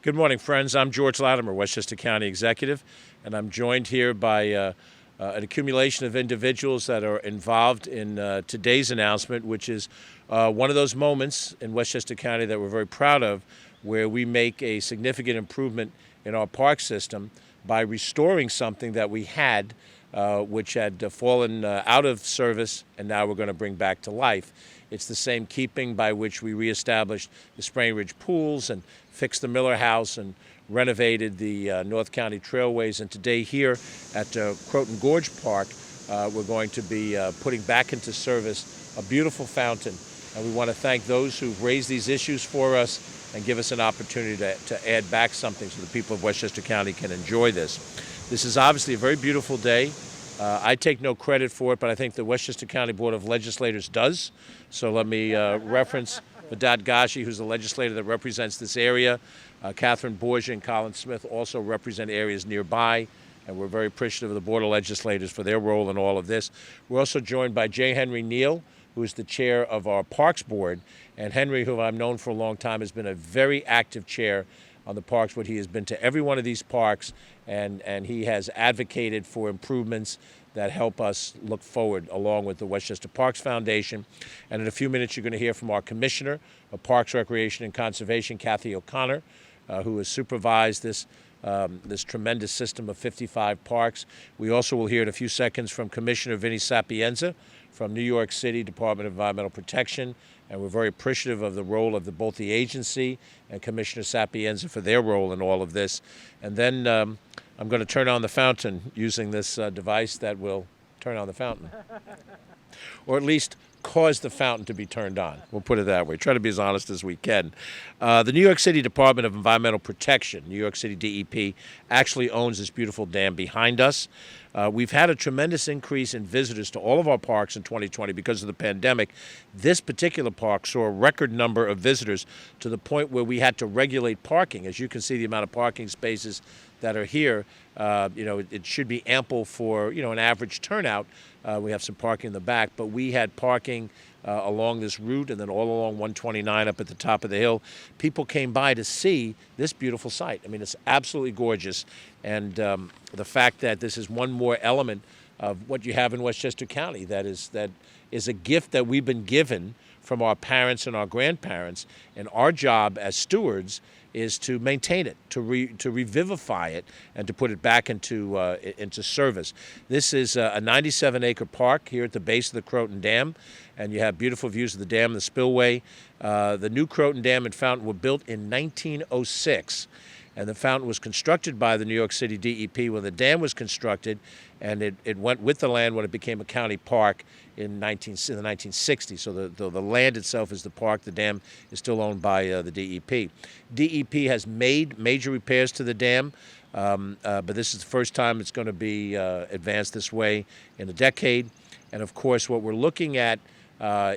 Good morning, friends. I'm George Latimer, Westchester County Executive, and I'm joined here by an accumulation of individuals that are involved in today's announcement, which is one of those moments in Westchester County that we're very proud of, where we make a significant improvement in our park system by restoring something that we had, which had fallen out of service, and now we're going to bring back to life. It's the same keeping by which we reestablished the Spring Ridge pools and fixed the Miller House and renovated the North County Trailways. And today here at Croton Gorge Park, we're going to be putting back into service a beautiful fountain. And we want to thank those who've raised these issues for us and give us an opportunity to add back something so the people of Westchester County can enjoy this. This is obviously a very beautiful day. I take no credit for it, but I think the Westchester County Board of Legislators does. So let me reference Vedad Gashi, who's the legislator that represents this area. Catherine Borgia and Colin Smith also represent areas nearby, and we're very appreciative of the Board of Legislators for their role in all of this. We're also joined by J. Henry Neal, who is the chair of our Parks Board. And Henry, who I've known for a long time, has been a very active chair on the Parks Board. He has been to every one of these parks, and he has advocated for improvements that help us look forward, along with the Westchester Parks Foundation. And in a few minutes, you're going to hear from our Commissioner of Parks, Recreation, and Conservation, Kathy O'Connor, who has supervised this tremendous system of 55 parks. We also will hear in a few seconds from Commissioner Vinnie Sapienza from New York City Department of Environmental Protection, and we're very appreciative of the role of both the agency and Commissioner Sapienza for their role in all of this. And then I'm going to turn on the fountain using this device that will turn on the fountain, or at least cause the fountain to be turned on. We'll put it that way. Try to be as honest as we can. The New York City Department of Environmental Protection, New York City DEP, actually owns this beautiful dam behind us. We've had a tremendous increase in visitors to all of our parks in 2020 because of the pandemic. This particular park saw a record number of visitors to the point where we had to regulate parking. As you can see, the amount of parking spaces that are here, it should be ample for, an average turnout. We have some parking in the back, but we had parking along this route and then all along 129 up at the top of the hill. People came by to see this beautiful site. I mean, it's absolutely gorgeous. And the fact that this is one more element of what you have in Westchester County that is a gift that we've been given from our parents and our grandparents. And our job as stewards is to maintain it, to revivify it, and to put it back into service. This is a 97-acre park here at the base of the Croton Dam, and you have beautiful views of the dam, the spillway. The new Croton Dam and fountain were built in 1906, and the fountain was constructed by the New York City DEP when the dam was constructed, and it went with the land when it became a county park in the 1960s. So the land itself is the park. The dam is still owned by the DEP. DEP has made major repairs to the dam, but this is the first time it's going to be advanced this way in a decade. And of course, what we're looking at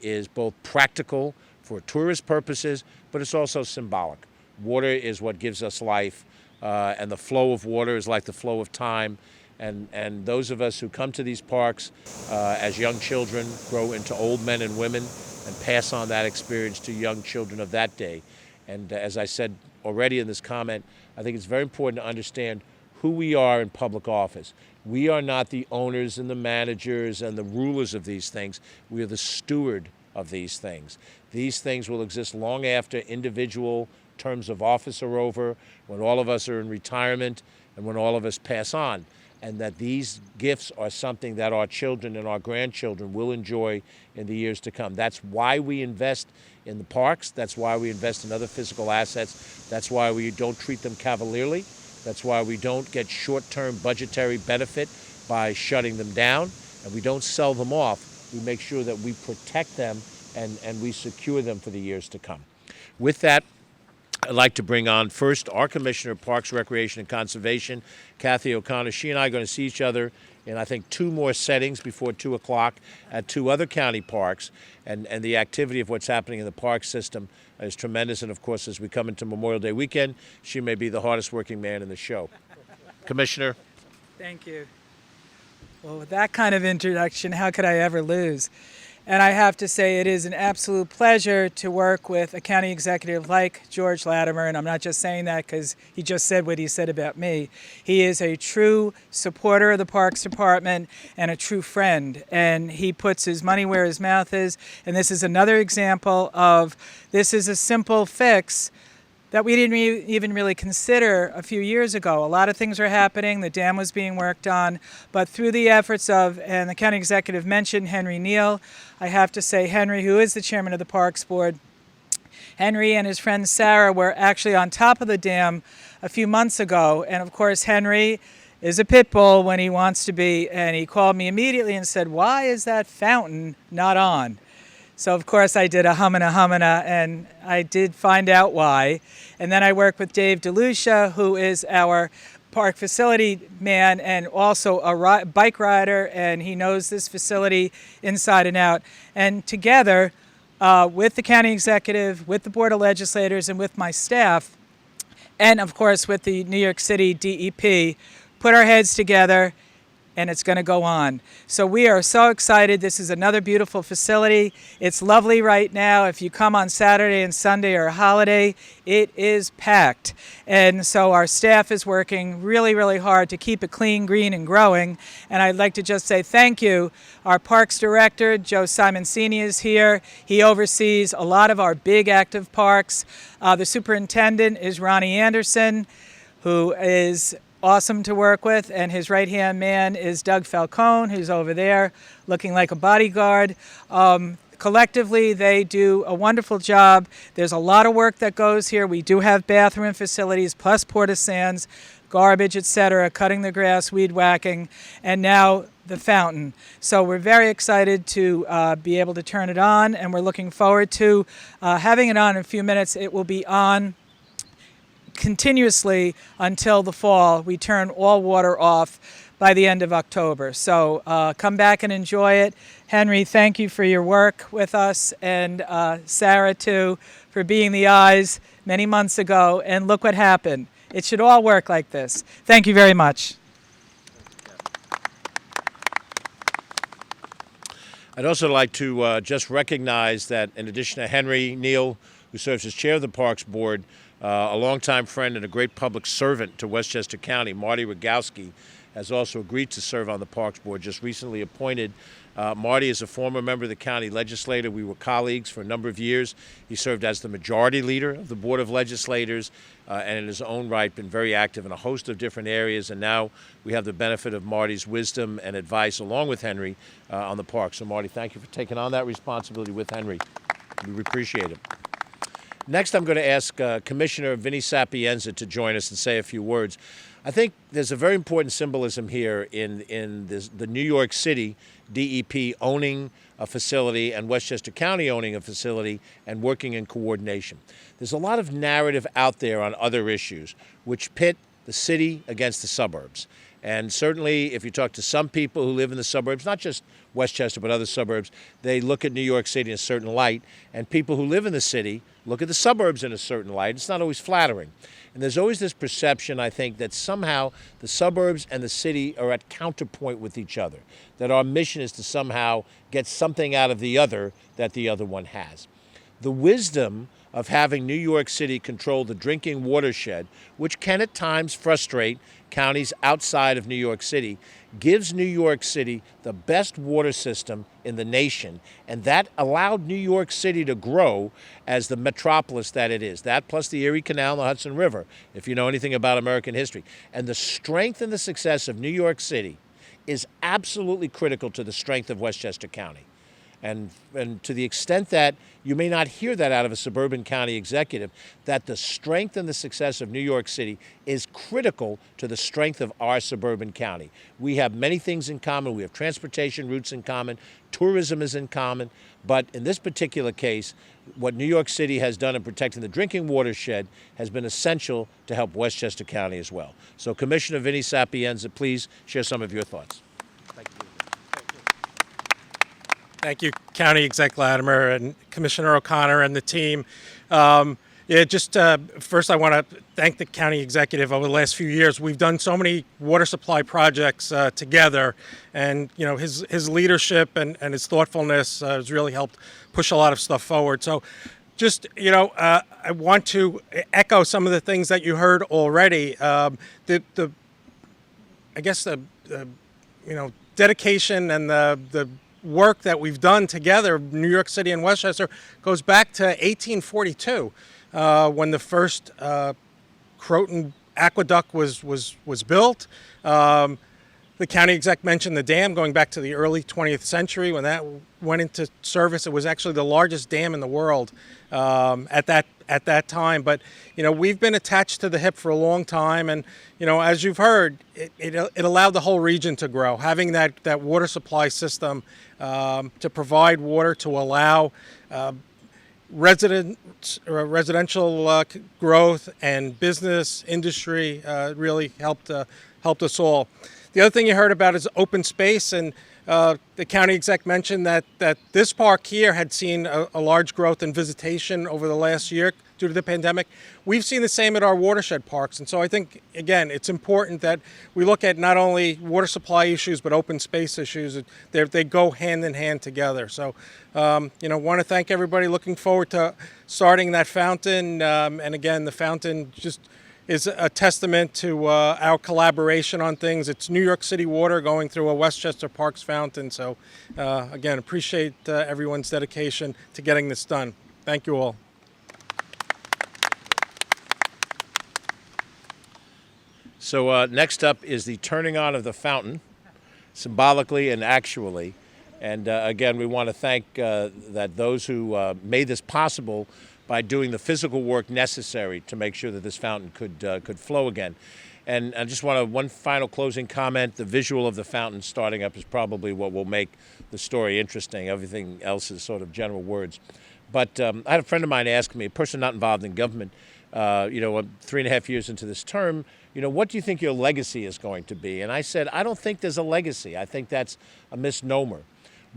is both practical for tourist purposes, but it's also symbolic. Water is what gives us life, and the flow of water is like the flow of time. And those of us who come to these parks as young children grow into old men and women and pass on that experience to young children of that day. And as I said already in this comment, I think it's very important to understand who we are in public office. We are not the owners and the managers and the rulers of these things. We are the steward of these things. These things will exist long after individual terms of office are over, when all of us are in retirement, and when all of us pass on. And that these gifts are something that our children and our grandchildren will enjoy in the years to come. That's why we invest in the parks. That's why we invest in other physical assets. That's why we don't treat them cavalierly. That's why we don't get short-term budgetary benefit by shutting them down, and we don't sell them off. We make sure that we protect them and we secure them for the years to come. With that, I'd like to bring on first our Commissioner of Parks, Recreation, and Conservation, Kathy O'Connor. She and I are going to see each other in, I think, 2 more settings before 2 o'clock at 2 other county parks. And the activity of what's happening in the park system is tremendous. And, of course, as we come into Memorial Day weekend, she may be the hardest working man in the show. Commissioner. Thank you. Well, with that kind of introduction, how could I ever lose? And I have to say it is an absolute pleasure to work with a county executive like George Latimer, and I'm not just saying that because he just said what he said about me. He is a true supporter of the Parks Department and a true friend, and he puts his money where his mouth is, and this is another example of this is a simple fix that we didn't even really consider a few years ago. A lot of things were happening. The dam was being worked on. But through the efforts of, and the county executive mentioned Henry Neal, I have to say Henry, who is the chairman of the Parks Board, Henry and his friend Sarah were actually on top of the dam a few months ago. And of course, Henry is a pit bull when he wants to be. And he called me immediately and said, "Why is that fountain not on?" So, of course, I did a humana, and I did find out why. And then I worked with Dave DeLucia, who is our park facility man and also a bike rider, and he knows this facility inside and out. And together, with the county executive, with the Board of Legislators, and with my staff, and, of course, with the New York City DEP, put our heads together, and it's going to go on. So we are so excited. This is another beautiful facility. It's lovely right now. If you come on Saturday and Sunday or a holiday, it is packed. And so our staff is working really, really hard to keep it clean, green, and growing. And I'd like to just say thank you. Our Parks Director, Joe Simoncini, is here. He oversees a lot of our big active parks. The Superintendent is Ronnie Anderson, who is awesome to work with, and his right-hand man is Doug Falcone, who's over there looking like a bodyguard. Collectively, they do a wonderful job. There's a lot of work that goes here. We do have bathroom facilities, plus porta sands, garbage, etc., cutting the grass, weed whacking, and now the fountain. So we're very excited to be able to turn it on, and we're looking forward to having it on in a few minutes. It will be on continuously until the fall. We turn all water off by the end of October. So come back and enjoy it. Henry, thank you for your work with us, and Sarah, too, for being the eyes many months ago. And look what happened. It should all work like this. Thank you very much. I'd also like to just recognize that in addition to Henry Neal, who serves as chair of the Parks Board, a longtime friend and a great public servant to Westchester County, Marty Rogowski, has also agreed to serve on the Parks Board, just recently appointed. Marty is a former member of the county legislature. We were colleagues for a number of years. He served as the majority leader of the Board of Legislators and in his own right been very active in a host of different areas. And now we have the benefit of Marty's wisdom and advice along with Henry on the park. So, Marty, thank you for taking on that responsibility with Henry. We appreciate it. Next, I'm going to ask Commissioner Vinnie Sapienza to join us and say a few words. I think there's a very important symbolism here in the New York City DEP owning a facility and Westchester County owning a facility and working in coordination. There's a lot of narrative out there on other issues which pit the city against the suburbs. And certainly, if you talk to some people who live in the suburbs, not just Westchester, but other suburbs, they look at New York City in a certain light. And people who live in the city look at the suburbs in a certain light. It's not always flattering. And there's always this perception, I think, that somehow the suburbs and the city are at counterpoint with each other, that our mission is to somehow get something out of the other that the other one has. The wisdom of having New York City control the drinking watershed, which can at times frustrate counties outside of New York City, gives New York City the best water system in the nation, and that allowed New York City to grow as the metropolis that it is. That plus the Erie Canal and the Hudson River, if you know anything about American history. And the strength and the success of New York City is absolutely critical to the strength of Westchester County. And to the extent that you may not hear that out of a suburban county executive, that the strength and the success of New York City is critical to the strength of our suburban county. We have many things in common. We have transportation routes in common. Tourism is in common. But in this particular case, what New York City has done in protecting the drinking watershed has been essential to help Westchester County as well. So Commissioner Vinnie Sapienza, please share some of your thoughts. Thank you. Thank you, County Exec Latimer and Commissioner O'Connor and the team. Yeah, just first I want to thank the county executive. Over the last few years, we've done so many water supply projects together, and his leadership and his thoughtfulness has really helped push a lot of stuff forward. So just, I want to echo some of the things that you heard already. I guess the dedication and the work that we've done together, New York City and Westchester, goes back to 1842, when the first Croton aqueduct was built. The county exec mentioned the dam going back to the early 20th century. When that went into service, it was actually the largest dam in the world at that time. But we've been attached to the HIP for a long time, and as you've heard, it allowed the whole region to grow. Having that water supply system to provide water to allow residential growth and business industry really helped us all. The other thing you heard about is open space, and the county exec mentioned that this park here had seen a large growth in visitation over the last year due to the pandemic. We've seen the same at our watershed parks, and so I think, again, it's important that we look at not only water supply issues but open space issues. They go hand in hand together. So, want to thank everybody. Looking forward to starting that fountain, and again, the fountain just is a testament to our collaboration on things. It's New York City water going through a Westchester Parks fountain. So, again, appreciate everyone's dedication to getting this done. Thank you all. So next up is the turning on of the fountain, symbolically and actually. And again, we want to thank that those who made this possible by doing the physical work necessary to make sure that this fountain could flow again. And I just want one final closing comment. The visual of the fountain starting up is probably what will make the story interesting. Everything else is sort of general words. But I had a friend of mine ask me, a person not involved in government, 3.5 years into this term, what do you think your legacy is going to be? And I said, I don't think there's a legacy. I think that's a misnomer.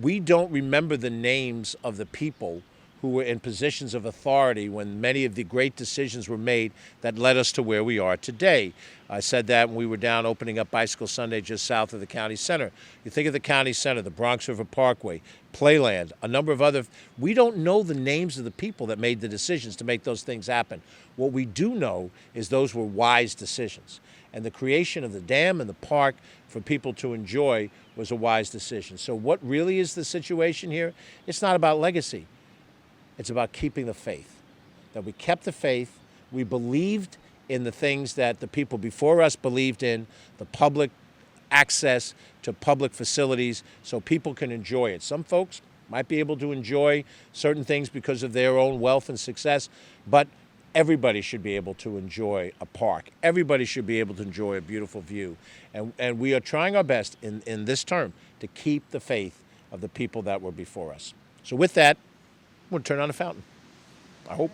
We don't remember the names of the people who were in positions of authority when many of the great decisions were made that led us to where we are today. I said that when we were down opening up Bicycle Sunday just south of the county center. You think of the county center, the Bronx River Parkway, Playland, a number of other. We don't know the names of the people that made the decisions to make those things happen. What we do know is those were wise decisions. And the creation of the dam and the park for people to enjoy was a wise decision. So what really is the situation here? It's not about legacy. It's about keeping the faith, that we kept the faith. We believed in the things that the people before us believed in, the public access to public facilities so people can enjoy it. Some folks might be able to enjoy certain things because of their own wealth and success, but everybody should be able to enjoy a park. Everybody should be able to enjoy a beautiful view. And we are trying our best in this term to keep the faith of the people that were before us. So with that, we'll turn on the fountain, I hope.